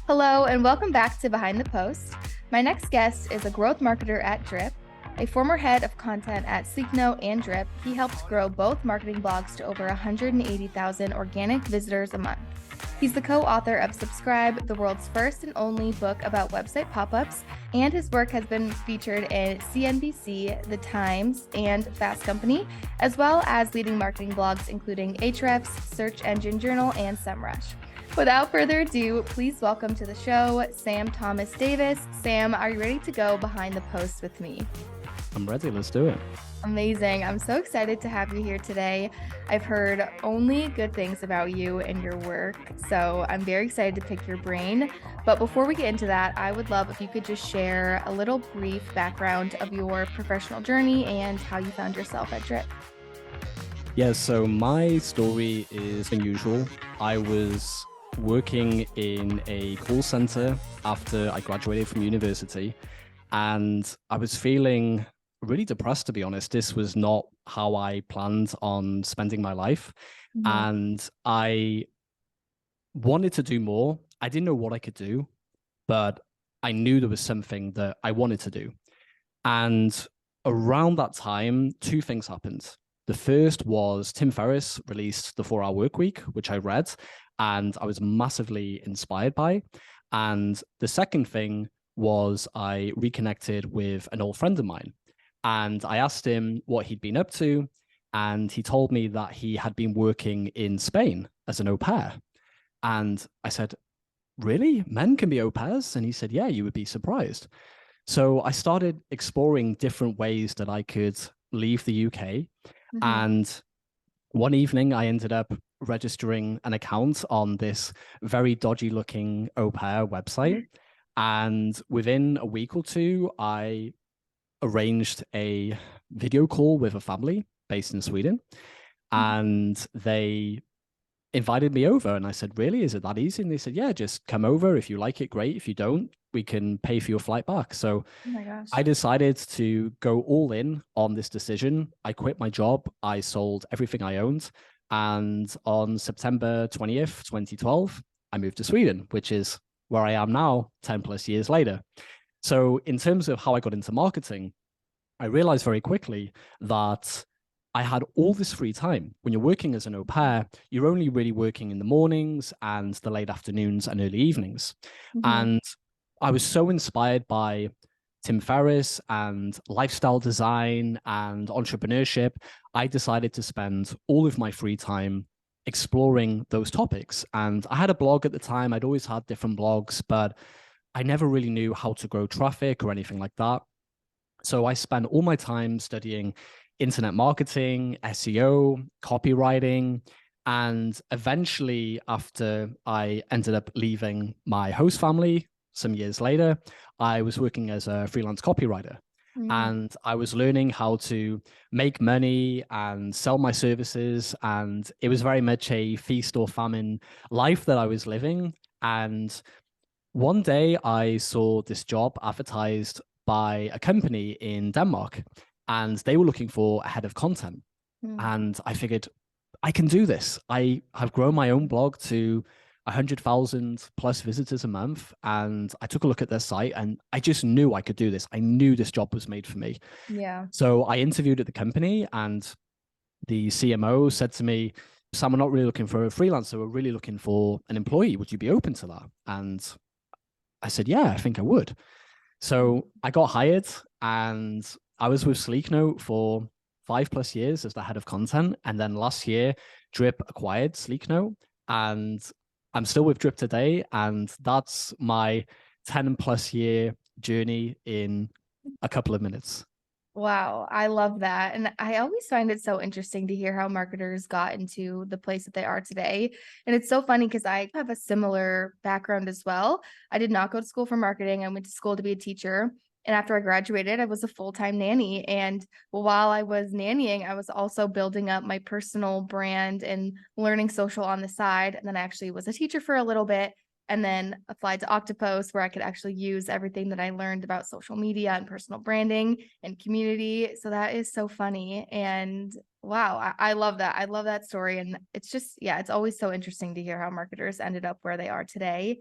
Hello, and welcome back to Behind the Post. My next guest is a growth marketer at Drip. A former head of content at Sleeknote and Drip, he helped grow both marketing blogs to over 180,000 organic visitors a month. He's the co-author of Subscribe, the world's first and only book about website pop-ups, and his work has been featured in CNBC, The Times, and Fast Company, as well as leading marketing blogs including Ahrefs, Search Engine Journal, and SEMrush. Without further ado, please welcome to the show, Thomas Davies. Sam, are you ready to go behind the post with me? I'm ready. Let's do it. Amazing. I'm so excited to have you here today. I've heard only good things about you and your work, so I'm very excited to pick your brain. But before we get into that, I would love if you could just share a little brief background of your professional journey and how you found yourself at Drip. Yeah, so my story is unusual. I was working in a call center after I graduated from university, and I was feeling really depressed, to be honest. This was not how I planned on spending my life. And I wanted to do more. I didn't know what I could do, but I knew there was something that I wanted to do. And around that time, two things happened. The first was Tim Ferriss released The 4 Hour Workweek, which I read, and I was massively inspired by. And the second thing was I reconnected with an old friend of mine. And I asked him what he'd been up to. And he told me that he had been working in Spain as an au pair. And I said, really? Men can be au pairs? And he said, yeah, you would be surprised. So I started exploring different ways that I could leave the UK. And one evening, I ended up registering an account on this very dodgy looking au pair website. And within a week or two, I arranged a video call with a family based in Sweden. And they invited me over, and I said, really, is it that easy? And they said, yeah, just come over. If you like it, great. If you don't, we can pay for your flight back. So I decided to go all in on this decision. I quit my job. I sold everything I owned. And on September 20th, 2012, I moved to Sweden, which is where I am now 10 plus years later. So in terms of how I got into marketing, I realized very quickly that I had all this free time. When you're working as an au pair, you're only really working in the mornings and the late afternoons and early evenings. And I was so inspired by Tim Ferriss and lifestyle design and entrepreneurship. I decided to spend all of my free time exploring those topics. And I had a blog at the time. I'd always had different blogs, but I never really knew how to grow traffic or anything like that. So I spent all my time studying internet marketing, SEO, copywriting. And eventually, after I ended up leaving my host family some years later, I was working as a freelance copywriter. And I was learning how to make money and sell my services. And it was very much a feast or famine life that I was living. And one day I saw this job advertised by a company in Denmark, and they were looking for a head of content. And I figured, I can do this. I have grown my own blog to 100,000 plus visitors a month. And I took a look at their site and I just knew I could do this. I knew this job was made for me. Yeah. So I interviewed at the company, and the CMO said to me, Sam, we're not really looking for a freelancer. We're really looking for an employee. Would you be open to that? And I said, yeah, I think I would. So I got hired, and I was with Sleeknote for 5+ years as the head of content. And then last year, Drip acquired Sleeknote, and I'm still with Drip today. And that's my 10+ year journey in a couple of minutes. Wow, I love that. And I always find it so interesting to hear how marketers got into the place that they are today. And it's so funny because I have a similar background as well. I did not go to school for marketing. I went to school to be a teacher. And after I graduated, I was a full-time nanny. And while I was nannying, I was also building up my personal brand and learning social on the side. And then I actually was a teacher for a little bit, and then applied to Octopus, where I could actually use everything that I learned about social media and personal branding and community. So that is so funny. And wow, I love that. I love that story. And it's just, yeah, it's always so interesting to hear how marketers ended up where they are today.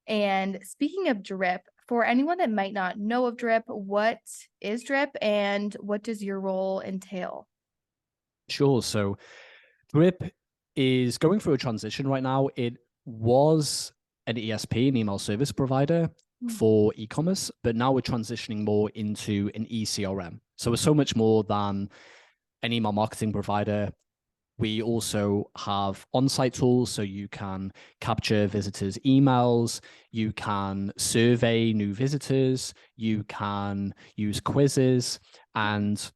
And speaking of drip, for anyone that might not know of drip, what is drip and what does your role entail? Sure. So Drip is going through a transition right now. It was an ESP, an email service provider Mm. for e-commerce, but now we're transitioning more into an eCRM. So we're so much more than an email marketing provider. We also have on-site tools, so you can capture visitors' emails, you can survey new visitors, you can use quizzes, and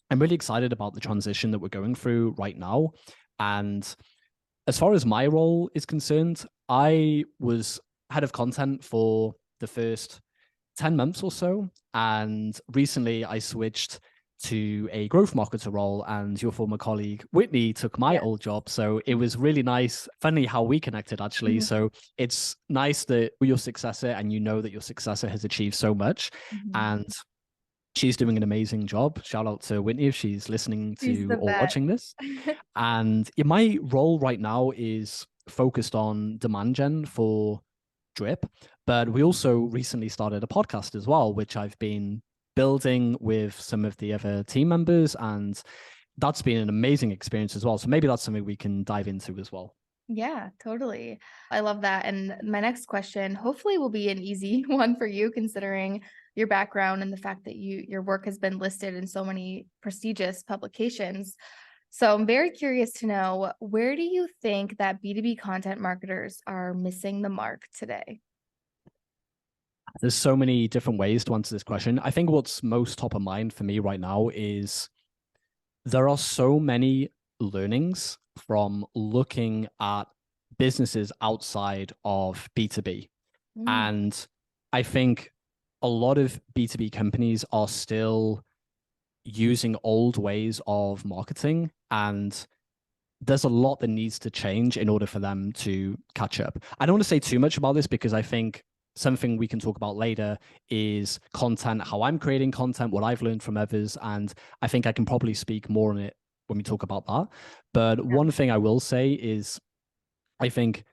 I'm really excited about the transition that we're going through right now. And as far as my role is concerned, I was head of content for the first 10 months or so. And recently I switched to a growth marketer role, and your former colleague Whitney took my Yeah. old job. So it was really nice. Funny how we connected, actually. Mhm. So it's nice that your successor and you know that your successor has achieved so much. Mhm. And she's doing an amazing job. Shout out to Whitney if she's listening She's to the or best. watching this. And yeah, my role right now is focused on demand gen for Drip, but we also recently started a podcast as well, which I've been building with some of the other team members, and that's been an amazing experience as well. So maybe that's something we can dive into as well. Yeah, totally. I love that. And my next question hopefully will be an easy one for you considering your background and the fact that your work has been listed in so many prestigious publications. So I'm very curious to know, where do you think that B2B content marketers are missing the mark today? There's so many different ways to answer this question. I think what's most top of mind for me right now is there are so many learnings from looking at businesses outside of B2B. Mm. And I think a lot of B2B companies are still using old ways of marketing, and there's a lot that needs to change in order for them to catch up. I don't want to say too much about this because I think something we can talk about later is content, how I'm creating content, what I've learned from others. And I think I can probably speak more on it when we talk about that. But Yeah. one thing I will say is I think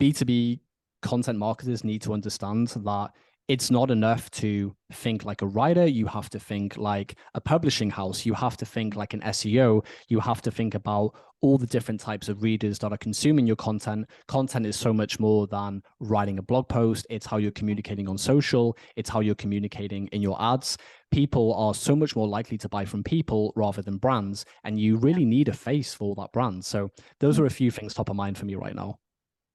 B2B content marketers need to understand that it's not enough to think like a writer. You have to think like a publishing house. You have to think like an SEO. You have to think about all the different types of readers that are consuming your content. Content is so much more than writing a blog post. It's how you're communicating on social. It's how you're communicating in your ads. People are so much more likely to buy from people rather than brands. And you really need a face for that brand. So those are a few things top of mind for me right now.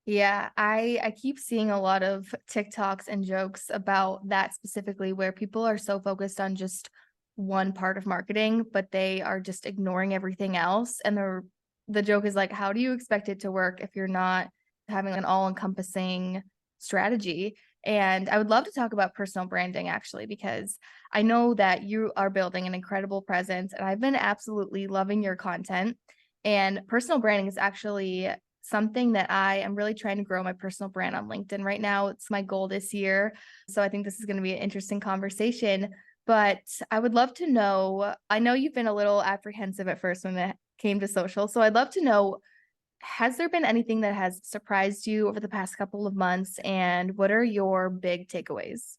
Yeah, I keep seeing a lot of TikToks and jokes about that specifically, where people are so focused on just one part of marketing, but they are just ignoring everything else. And the joke is like, how do you expect it to work if you're not having an all-encompassing strategy? And I would love to talk about personal branding actually, because I know that you are building an incredible presence and I've been absolutely loving your content. And personal branding is actually something that I am really trying to grow my personal brand on LinkedIn right now. It's my goal this year. So I think this is going to be an interesting conversation. But I would love to know, I know you've been a little apprehensive at first when it came to social. So I'd love to know, has there been anything that has surprised you over the past couple of months? And what are your big takeaways?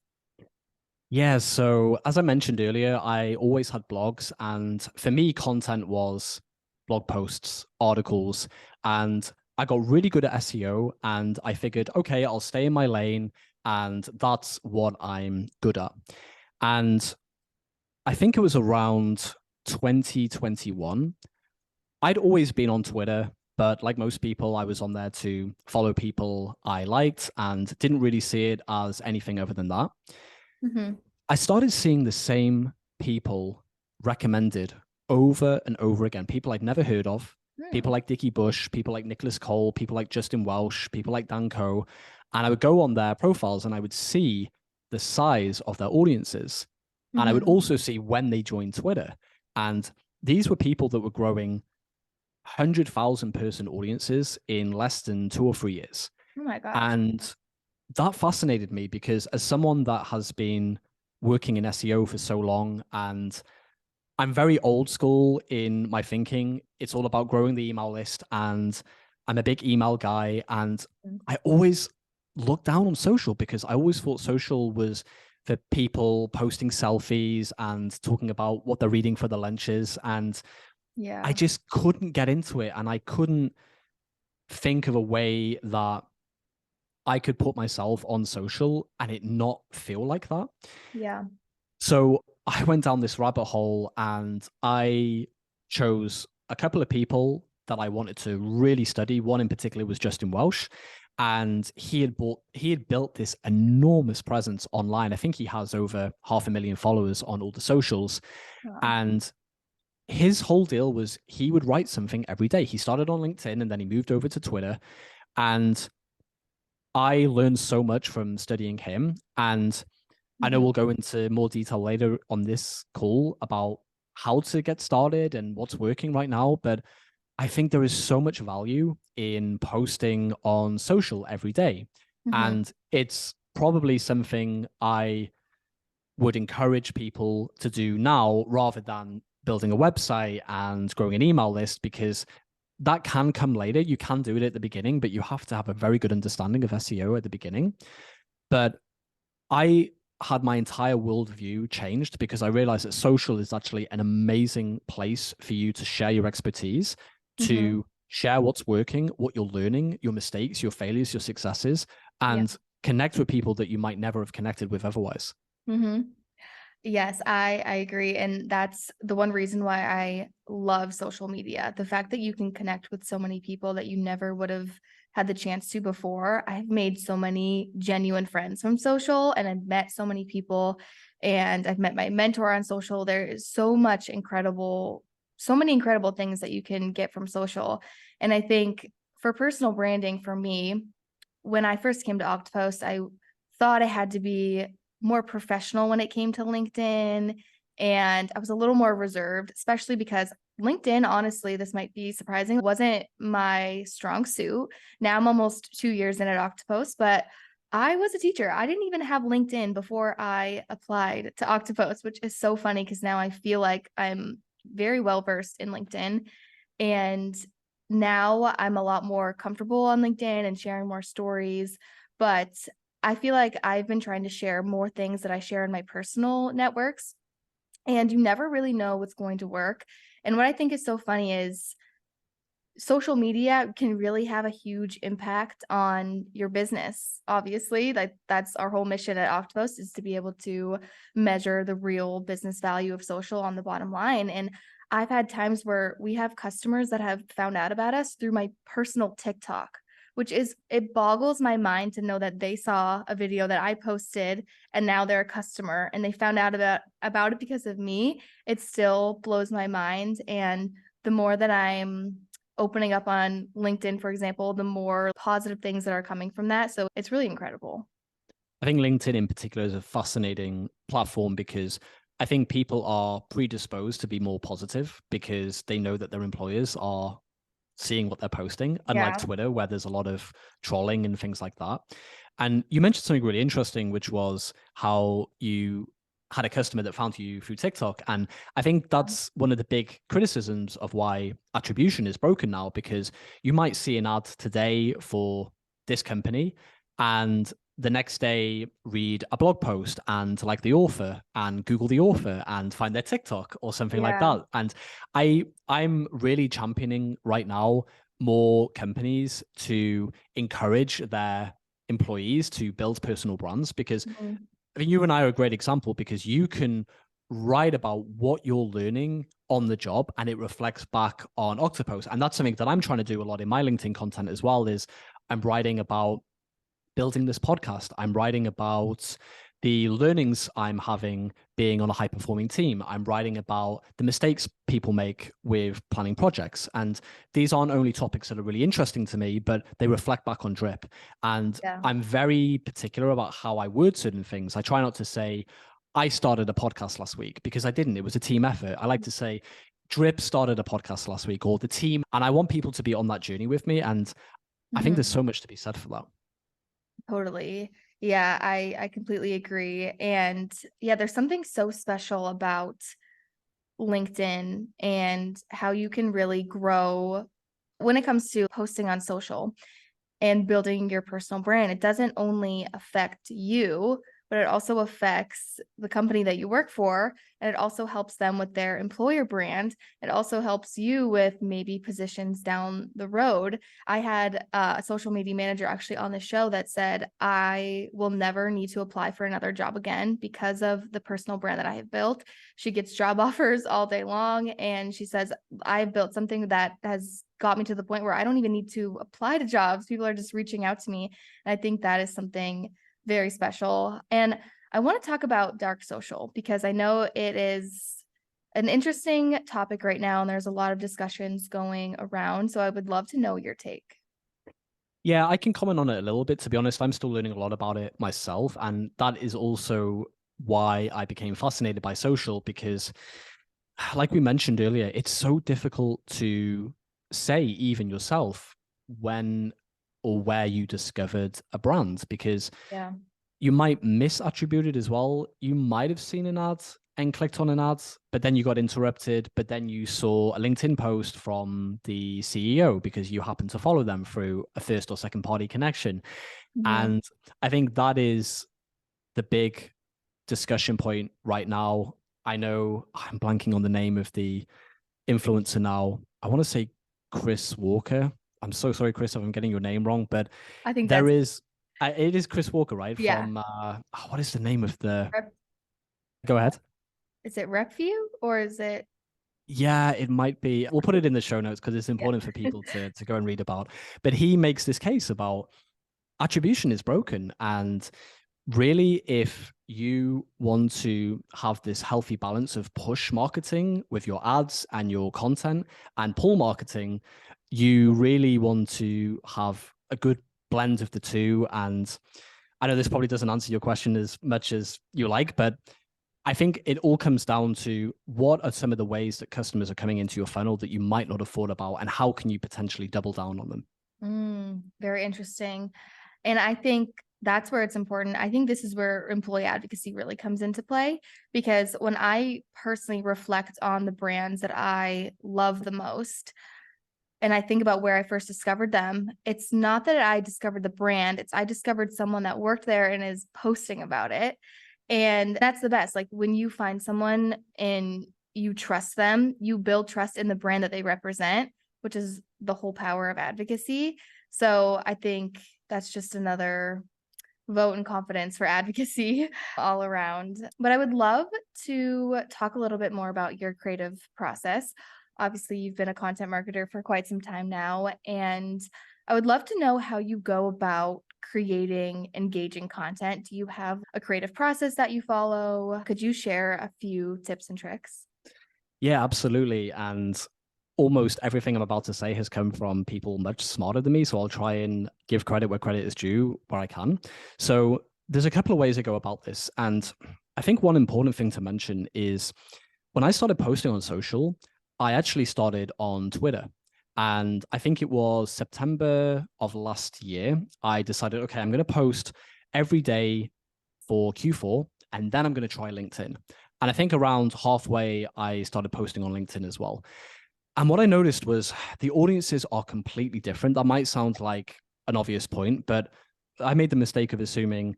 Yeah, so as I mentioned earlier, I always had blogs, and for me, content was blog posts, articles, and I got really good at SEO. And I figured, okay, I'll stay in my lane, and that's what I'm good at. And I think it was around 2021. I'd always been on Twitter, but like most people, I was on there to follow people I liked and didn't really see it as anything other than that. Mm-hmm. I started seeing the same people recommended over and over again. People I'd never heard of, people like Dickie Bush, people like Nicholas Cole, people like Justin Welsh, people like Dan Coe. And I would go on their profiles and I would see the size of their audiences. And I would Mm-hmm. also see when they joined Twitter. And these were people that were growing 100,000 person audiences in less than 2 or 3 years. Oh my gosh. And that fascinated me because as someone that has been working in SEO for so long, and I'm very old school in my thinking, it's all about growing the email list, and I'm a big email guy, and I always look down on social because I always thought social was for people posting selfies and talking about what they're reading for the lunches. And I Yeah. just couldn't get into it. And I couldn't think of a way that I could put myself on social and it not feel like that. Yeah. So I went down this rabbit hole and I chose a couple of people that I wanted to really study. One in particular was Justin Welsh. And he had built this enormous presence online. I think he has over 500,000 followers on all the socials. Wow. And his whole deal was he would write something every day. He started on LinkedIn and then he moved over to Twitter. And I learned so much from studying him. And I know Mhm. we'll go into more detail later on this call about how to get started and what's working right now. But I think there is so much value in posting on social every day. Mhm. And it's probably something I would encourage people to do now rather than building a website and growing an email list, because that can come later. You can do it at the beginning, but you have to have a very good understanding of SEO at the beginning. But I had my entire worldview changed because I realized that social is actually an amazing place for you to share your expertise, Mhm. to share what's working, what you're learning, your mistakes, your failures, your successes, Yeah. and connect with people that you might never have connected with otherwise. Mhm. Yes, I agree. And that's the one reason why I love social media. The fact that you can connect with so many people that you never would have had the chance to before. I've made so many genuine friends from social, and I've met so many people, and I've met my mentor on social. There is so many incredible things that you can get from social. And I think for personal branding, for me, when I first came to Octopus, I thought I had to be more professional when it came to LinkedIn. And I was a little more reserved, especially because LinkedIn, honestly, this might be surprising, wasn't my strong suit. Now I'm almost 2 years in at Octopus, but I was a teacher. I didn't even have LinkedIn before I applied to Octopus, which is so funny because now I feel like I'm very well versed in LinkedIn. And now I'm a lot more comfortable on LinkedIn and sharing more stories. But I feel like I've been trying to share more things that I share in my personal networks, and you never really know what's going to work. And what I think is so funny is social media can really have a huge impact on your business. Obviously, that's our whole mission at Octopus, is to be able to measure the real business value of social on the bottom line. And I've had times where we have customers that have found out about us through my personal TikTok, which is, it boggles my mind to know that they saw a video that I posted and now they're a customer and they found out about it because of me. It still blows my mind. And the more that I'm opening up on LinkedIn, for example, the more positive things that are coming from that. So it's really incredible. I think LinkedIn in particular is a fascinating platform because I think people are predisposed to be more positive because they know that their employers are seeing what they're posting, unlike Yeah. Twitter, where there's a lot of trolling and things like that. And you mentioned something really interesting, which was how you had a customer that found you through TikTok. And I think that's one of the big criticisms of why attribution is broken now, because you might see an ad today for this company and the next day read a blog post and like the author and Google the author and find their TikTok or something like Yeah. that. And I'm really championing right now more companies to encourage their employees to build personal brands, because Mhm. I mean you and I are a great example because you can write about what you're learning on the job and it reflects back on Octopus. And that's something that I'm trying to do a lot in my LinkedIn content as well, is I'm writing about building this podcast. I'm writing about the learnings I'm having being on a high performing team. I'm writing about the mistakes people make with planning projects. And these aren't only topics that are really interesting to me, but they reflect back on Drip. And Yeah. I'm very particular about how I word certain things. I try not to say, I started a podcast last week, because I didn't. It was a team effort. I like to say, Drip started a podcast last week, or the team. And I want people to be on that journey with me. And I think there's Mhm. so much to be said for that. Totally. Yeah, I completely agree. And yeah, there's something so special about LinkedIn and how you can really grow when it comes to posting on social. and building your personal brand. It doesn't only affect you, but it also affects the company that you work for. And it also helps them with their employer brand. It also helps you with maybe positions down the road. I had a social media manager actually on the show that said, I will never need to apply for another job again because of the personal brand that I have built. She gets job offers all day long. And she says, I've built something that has got me to the point where I don't even need to apply to jobs. People are just reaching out to me. And I think that is something very special. And I want to talk about dark social because I know it is an interesting topic right now, and there's a lot of discussions going around. So I would love to know your take. Yeah, I can comment on it a little bit. To be honest, I'm still learning a lot about it myself. And that is also why I became fascinated by social, because like we mentioned earlier, it's so difficult to say even yourself when or where you discovered a brand, because Yeah. you might misattribute it as well. You might have seen an ad and clicked on an ad, but then you got interrupted, but then you saw a LinkedIn post from the CEO because you happen to follow them through a first or second party connection. And I think that is the big discussion point right now. I know I'm blanking on the name of the influencer now. I want to say Chris Walker. I'm so sorry, Chris, if I'm getting your name wrong, but I think there that's, is, it is Chris Walker, right? yeah. From, what is the name of the, Rep, go ahead. is it RepView or is it? Yeah, it might be. We'll put it in the show notes because it's Yeah. important for people to go and read about. But he makes this case about attribution is broken. And really, if you want to have this healthy balance of push marketing with your ads and your content and pull marketing, you really want to have a good blend of the two. And I know this probably doesn't answer your question as much as you like, but I think it all comes down to what are some of the ways that customers are coming into your funnel that you might not have thought about, and how can you potentially double down on them? Very interesting. And I think that's where it's important. I think this is where employee advocacy really comes into play, because when I personally reflect on the brands that I love the most, and I think about where I first discovered them, it's not that I discovered the brand, it's I discovered someone that worked there and is posting about it. And that's the best. Like when you find someone and you trust them, you build trust in the brand that they represent, which is the whole power of advocacy. So I think that's just another vote in confidence for advocacy all around. But I would love to talk a little bit more about your creative process. Obviously, you've been a content marketer for quite some time now, and I would love to know how you go about creating engaging content. Do you have a creative process that you follow? Could you share a few tips and tricks? Yeah, absolutely. And almost everything I'm about to say has come from people much smarter than me. So I'll try and give credit where credit is due, where I can. So there's a couple of ways to go about this. And I think one important thing to mention is when I started posting on social, I actually started on Twitter. And I think it was September of last year, I decided, okay, I'm going to post every day for Q4, and then I'm going to try LinkedIn. And I think around halfway, I started posting on LinkedIn as well. And what I noticed was the audiences are completely different. That might sound like an obvious point, but I made the mistake of assuming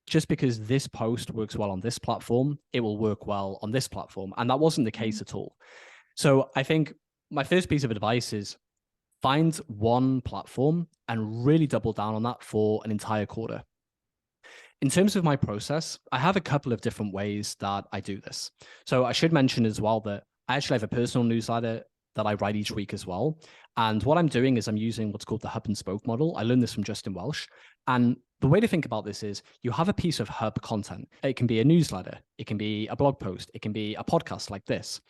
just because this post works well on this platform, it will work well on this platform. And that wasn't the case at all. So I think my first piece of advice is find one platform and really double down on that for an entire quarter. In terms of my process, I have a couple of different ways that I do this. So I should mention as well that I actually have a personal newsletter that I write each week as well. And what I'm doing is I'm using what's called the hub and spoke model. I learned this from Justin Welsh. And the way to think about this is you have a piece of hub content. It can be a newsletter, it can be a blog post, it can be a podcast like this.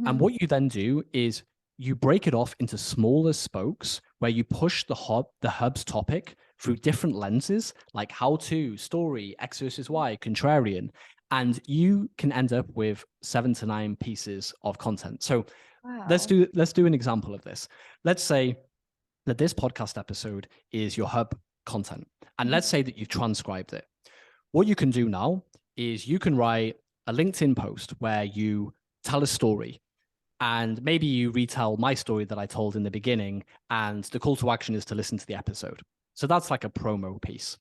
And what you then do is you break it off into smaller spokes where you push the hub's topic through different lenses, like how to, story, X versus Y, contrarian, and you can end up with 7 to 9 pieces of content. So let's do an example of this. Let's say that this podcast episode is your hub content, and let's say that you've transcribed it. What you can do now is you can write a LinkedIn post where you tell a story, and maybe you retell my story that I told in the beginning, and the call to action is to listen to the episode. So that's like a promo piece.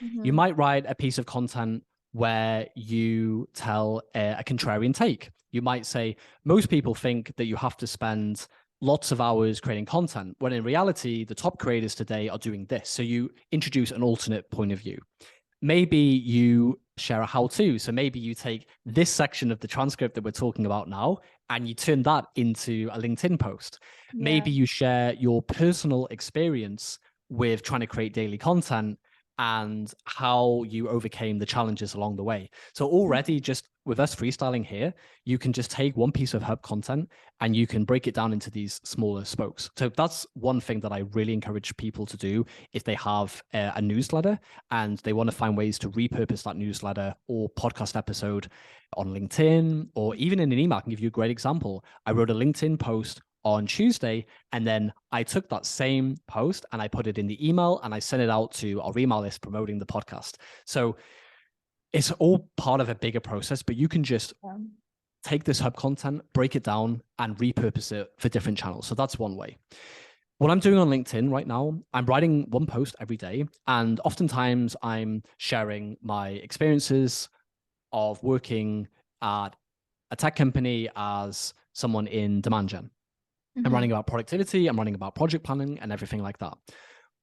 Mm-hmm. You might write a piece of content where you tell a contrarian take. You might say, most people think that you have to spend lots of hours creating content, when in reality, the top creators today are doing this. So you introduce an alternate point of view. Maybe you share a how-to. So maybe you take this section of the transcript that we're talking about now, and you turn that into a LinkedIn post. Yeah. Maybe you share your personal experience with trying to create daily content and how you overcame the challenges along the way. So already just with us freestyling here, you can just take one piece of hub content and you can break it down into these smaller spokes. So that's one thing that I really encourage people to do if they have a newsletter and they want to find ways to repurpose that newsletter or podcast episode on LinkedIn or even in an email. I can give you a great example. I wrote a LinkedIn post on Tuesday, and then I took that same post and I put it in the email and I sent it out to our email list promoting the podcast. So it's all part of a bigger process, but you can just take this hub content, break it down, and repurpose it for different channels. So that's one way. What I'm doing on LinkedIn right now, I'm writing one post every day, and oftentimes I'm sharing my experiences of working at a tech company as someone in demand gen. I'm writing about productivity, I'm writing about project planning and everything like that.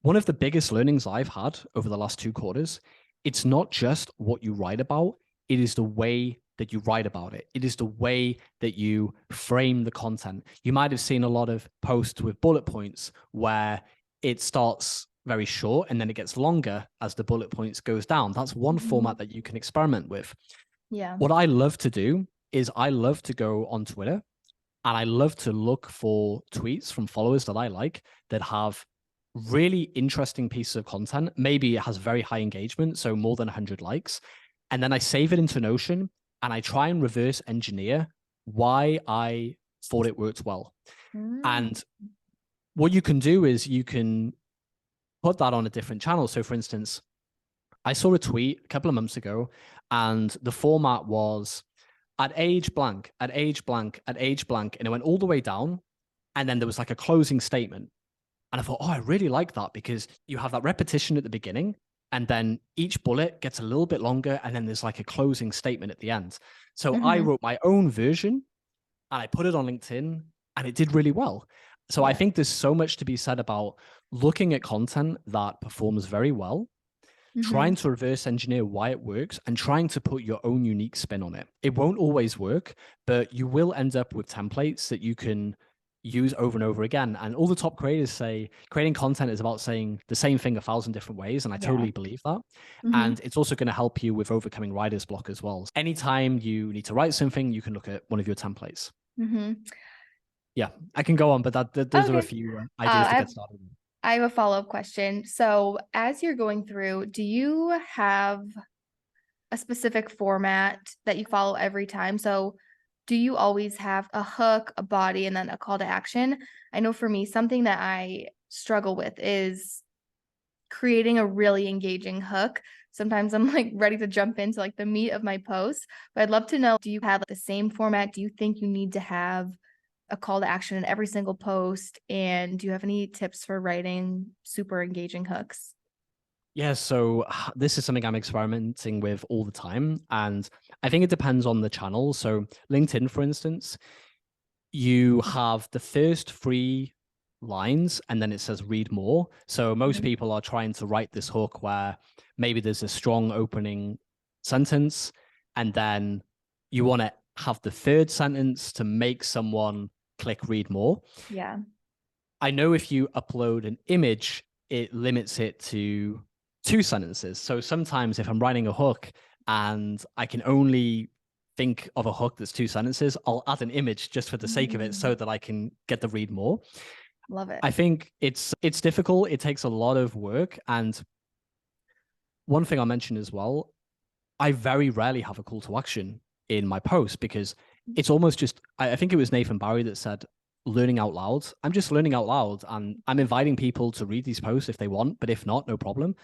One of the biggest learnings I've had over the last 2 quarters, it's not just what you write about, it is the way that you write about it. It is the way that you frame the content. You might have seen a lot of posts with bullet points where it starts very short and then it gets longer as the bullet points goes down. That's one format that you can experiment with. Yeah. What I love to do is I love to go on Twitter and I love to look for tweets from followers that I like that have really interesting pieces of content. Maybe it has very high engagement, so more than 100 likes. And then I save it into Notion and I try and reverse engineer why I thought it worked well. And what you can do is you can put that on a different channel. So for instance, I saw a tweet a couple of months ago and the format was at age blank, at age blank, at age blank. And it went all the way down. And then there was like a closing statement. And I thought, oh, I really like that because you have that repetition at the beginning. And then each bullet gets a little bit longer. And then there's like a closing statement at the end. So I wrote my own version and I put it on LinkedIn and it did really well. So I think there's so much to be said about looking at content that performs very well, trying to reverse engineer why it works and trying to put your own unique spin on it. It won't always work, but you will end up with templates that you can use over and over again. And all the top creators say creating content is about saying the same thing 1,000 different ways. And I totally believe that. And it's also going to help you with overcoming writer's block as well. Anytime you need to write something, you can look at one of your templates. Yeah, I can go on, but those are a few ideas to get started with. I have a follow-up question. So as you're going through, do you have a specific format that you follow every time? So do you always have a hook, a body, and then a call to action? I know for me, something that I struggle with is creating a really engaging hook. Sometimes I'm like ready to jump into like the meat of my post, but I'd love to know, do you have the same format? Do you think you need to have a call to action in every single post? And do you have any tips for writing super engaging hooks? Yeah, so this is something I'm experimenting with all the time. And I think it depends on the channel. So LinkedIn, for instance, you have the first 3 lines and then it says read more. So most people are trying to write this hook where maybe there's a strong opening sentence and then you want to have the 3rd sentence to make someone click read more. Yeah. I know if you upload an image, it limits it to 2 sentences. So sometimes if I'm writing a hook and I can only think of a hook that's 2 sentences, I'll add an image just for the sake of it so that I can get the read more. Love it. I think it's difficult. It takes a lot of work. And one thing I'll mention as well, I very rarely have a call to action in my post because it's almost just, I think it was Nathan Barry that said, learning out loud. I'm just learning out loud and I'm inviting people to read these posts if they want, but if not, no problem.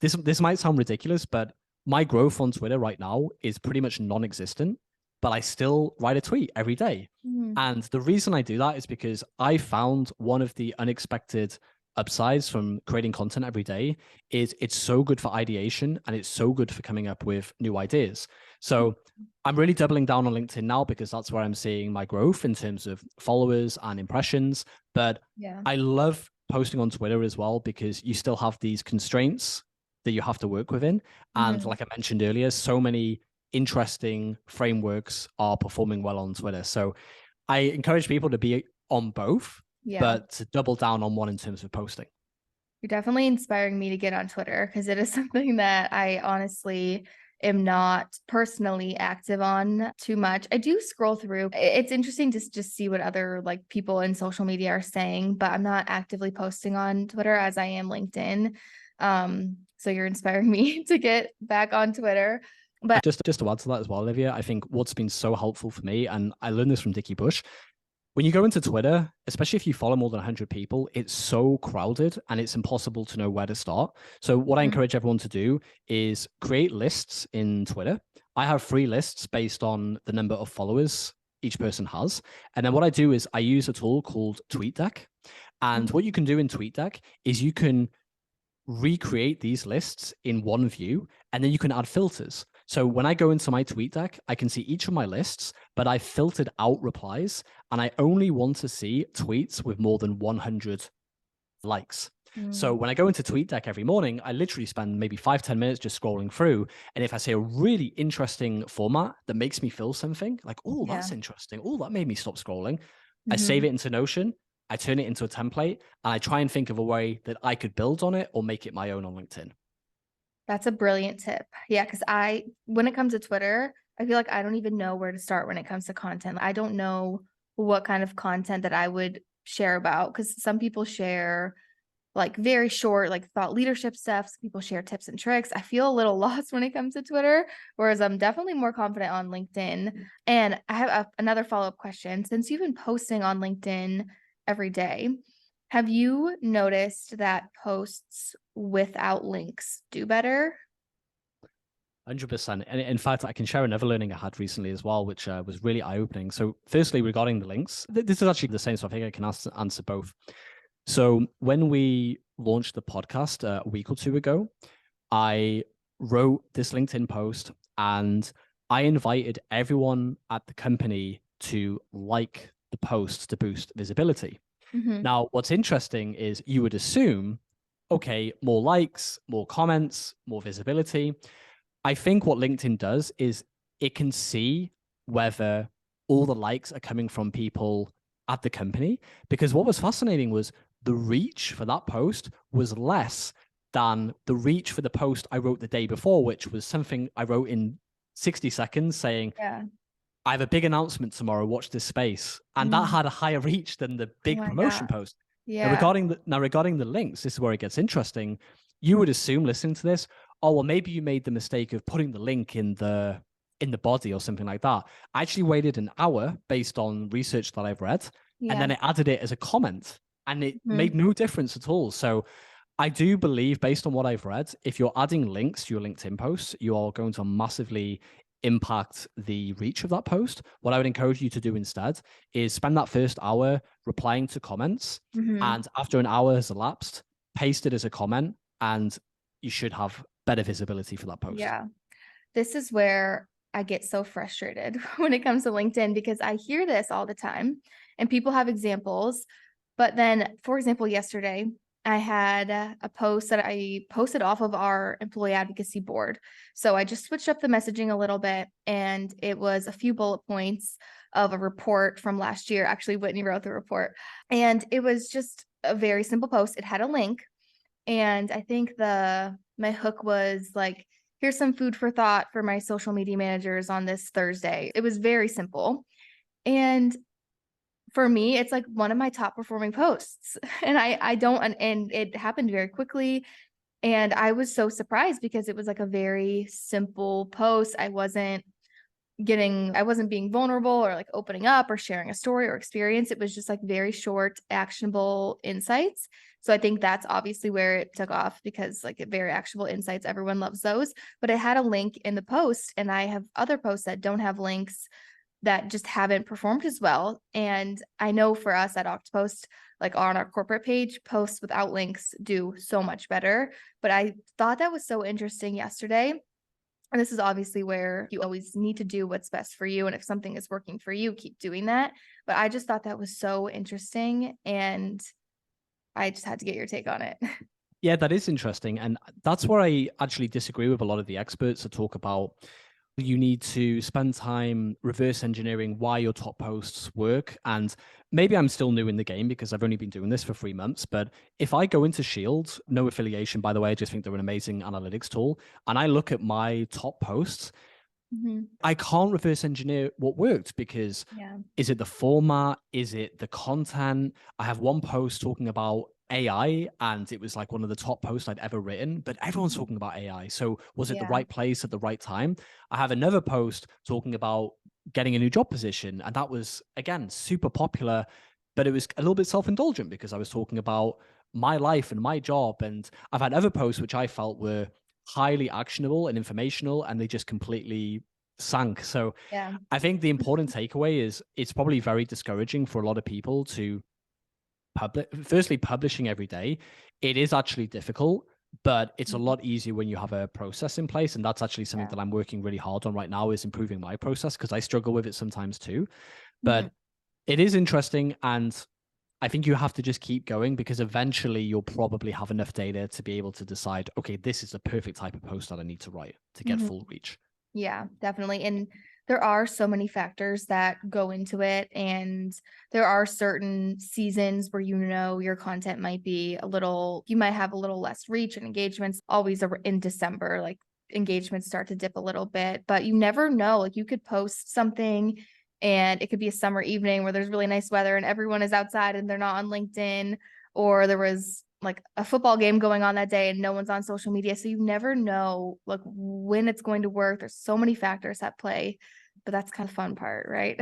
This might sound ridiculous, but my growth on Twitter right now is pretty much non-existent, but I still write a tweet every day. And the reason I do that is because I found one of the unexpected upsides from creating content every day is it's so good for ideation and it's so good for coming up with new ideas. So I'm really doubling down on LinkedIn now because that's where I'm seeing my growth in terms of followers and impressions. But Yeah. I love posting on Twitter as well because you still have these constraints that you have to work within. And like I mentioned earlier, so many interesting frameworks are performing well on Twitter. So I encourage people to be on both, Yeah. but to double down on one in terms of posting. You're definitely inspiring me to get on Twitter because it is something that I honestly am not personally active on too much. I do scroll through. It's interesting to just see what other like people in social media are saying, but I'm not actively posting on Twitter as I am LinkedIn. So you're inspiring me to get back on Twitter. But just to add to that as well, Olivia, I think what's been so helpful for me, and I learned this from Dickie Bush, when you go into Twitter, especially if you follow more than 100 people, it's so crowded and it's impossible to know where to start. So what I encourage everyone to do is create lists in Twitter. I have 3 lists based on the number of followers each person has. And then what I do is I use a tool called TweetDeck. And what you can do in TweetDeck is you can recreate these lists in one view, and then you can add filters. So when I go into my TweetDeck, I can see each of my lists, but I filtered out replies, and I only want to see tweets with more than 100 likes. So when I go into TweetDeck every morning, I literally spend maybe 5-10 minutes just scrolling through. And if I see a really interesting format that makes me feel something like, oh, that's interesting. Oh, that made me stop scrolling. I save it into Notion. I turn it into a template, and I try and think of a way that I could build on it or make it my own on LinkedIn. That's a brilliant tip. Yeah, because when it comes to Twitter, I feel like I don't even know where to start when it comes to content. I don't know what kind of content that I would share about because some people share like very short, like thought leadership stuff. Some people share tips and tricks. I feel a little lost when it comes to Twitter, whereas I'm definitely more confident on LinkedIn. And I have another follow-up question. Since you've been posting on LinkedIn every day, have you noticed that posts without links do better? 100%. And in fact, I can share another learning I had recently as well, which was really eye-opening. So firstly, regarding the links, this is actually the same, so I think I can answer both. So when we launched the podcast a week or 2 ago, I wrote this LinkedIn post and I invited everyone at the company to like the post to boost visibility. Now, what's interesting is you would assume, okay, more likes, more comments, more visibility. I think what LinkedIn does is it can see whether all the likes are coming from people at the company. Because what was fascinating was the reach for that post was less than the reach for the post I wrote the day before, which was something I wrote in 60 seconds saying, I have a big announcement tomorrow, watch this space. And that had a higher reach than the big promotion post. Now, regarding the links, this is where it gets interesting. You would assume listening to this, oh, well, maybe you made the mistake of putting the link in the body or something like that. I actually waited an hour based on research that I've read, and then I added it as a comment, and it made no difference at all. So I do believe, based on what I've read, if you're adding links to your LinkedIn posts, you are going to massively impact the reach of that post. What I would encourage you to do instead is spend that first hour replying to comments, and after an hour has elapsed, paste it as a comment, and you should have better visibility for that post. Yeah. This is where I get so frustrated when it comes to LinkedIn because I hear this all the time and people have examples. But then, for example, yesterday, I had a post that I posted off of our employee advocacy board. So I just switched up the messaging a little bit, and it was a few bullet points of a report from last year. Actually, Whitney wrote the report, and it was just a very simple post. It had a link, and I think my hook was like, here's some food for thought for my social media managers on this Thursday. It was very simple. And for me, it's like one of my top performing posts. And and it happened very quickly. And I was so surprised because it was like a very simple post. I wasn't being vulnerable or like opening up or sharing a story or experience. It was just like very short, actionable insights. So I think that's obviously where it took off because like very actionable insights, everyone loves those. But it had a link in the post, and I have other posts that don't have links that just haven't performed as well. And I know for us at Octopost, like on our corporate page, posts without links do so much better. But I thought that was so interesting yesterday. And this is obviously where you always need to do what's best for you. And if something is working for you, keep doing that. But I just thought that was so interesting. And I just had to get your take on it. Yeah, that is interesting. And that's where I actually disagree with a lot of the experts that talk about you need to spend time reverse engineering why your top posts work. And maybe I'm still new in the game because I've only been doing this for 3 months. But if I go into Shield, no affiliation, by the way, I just think they're an amazing analytics tool, and I look at my top posts, I can't reverse engineer what worked because is it the format? Is it the content? I have one post talking about AI and it was like one of the top posts I'd ever written, but everyone's talking about AI. So was it the right place at the right time? I have another post talking about getting a new job position, and that was, again, super popular, but it was a little bit self-indulgent because I was talking about my life and my job. And I've had other posts which I felt were highly actionable and informational, and they just completely sank. So I think the important takeaway is it's probably very discouraging for a lot of people to publishing every day. It is actually difficult, but it's a lot easier when you have a process in place. And that's actually something that I'm working really hard on right now, is improving my process, because I struggle with it sometimes too. But it is interesting, and I think you have to just keep going, because eventually you'll probably have enough data to be able to decide, okay, this is the perfect type of post that I need to write to get full reach. Yeah, definitely. And there are so many factors that go into it. And there are certain seasons where, your content might be you might have a little less reach, and engagements always in December, like engagements start to dip a little bit, but you never know. Like you could post something and it could be a summer evening where there's really nice weather and everyone is outside and they're not on LinkedIn, or there was like a football game going on that day and no one's on social media. So you never know like when it's going to work. There's so many factors at play, but that's kind of fun part, right?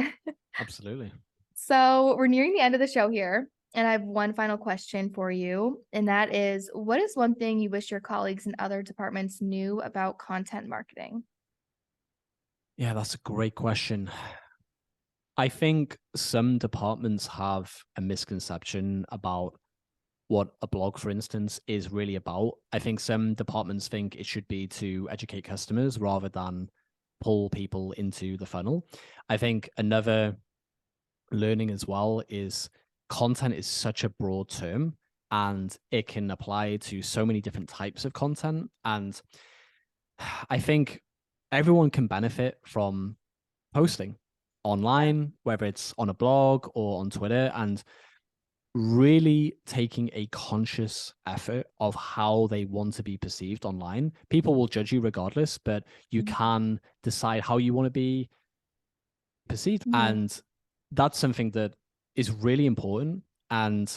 Absolutely. So we're nearing the end of the show here, and I have one final question for you. And that is, what is one thing you wish your colleagues in other departments knew about content marketing? Yeah, that's a great question. I think some departments have a misconception about what a blog, for instance, is really about. I think some departments think it should be to educate customers rather than pull people into the funnel. I think another learning as well is content is such a broad term, and it can apply to so many different types of content. And I think everyone can benefit from posting online, whether it's on a blog or on Twitter, and really taking a conscious effort of how they want to be perceived online. People will judge you regardless, but you can decide how you want to be perceived. And that's something that is really important. And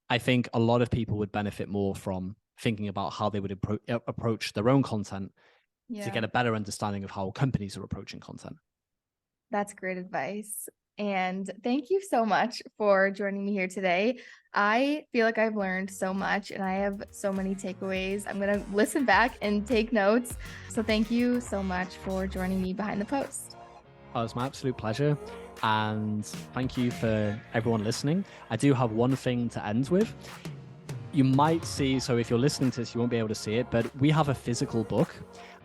I think a lot of people would benefit more from thinking about how they would approach their own content to get a better understanding of how companies are approaching content. That's great advice. And thank you so much for joining me here today. I feel like I've learned so much and I have so many takeaways. I'm going to listen back and take notes. So thank you so much for joining me behind the post. Oh, it's my absolute pleasure. And thank you for everyone listening. I do have one thing to end with. You might see, so if you're listening to this, you won't be able to see it, but we have a physical book.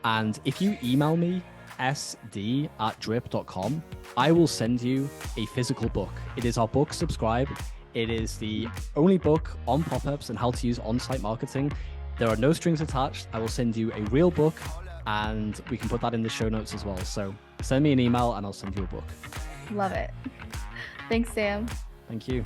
And if you email me, sd@drip.com, I will send you a physical book. It is our book, Subscribe. It is the only book on pop-ups and how to use on-site marketing. There are no strings attached. I will send you a real book, and we can put that in the show notes as well. So send me an email and I'll send you a book. Love it. Thanks, Sam. Thank you.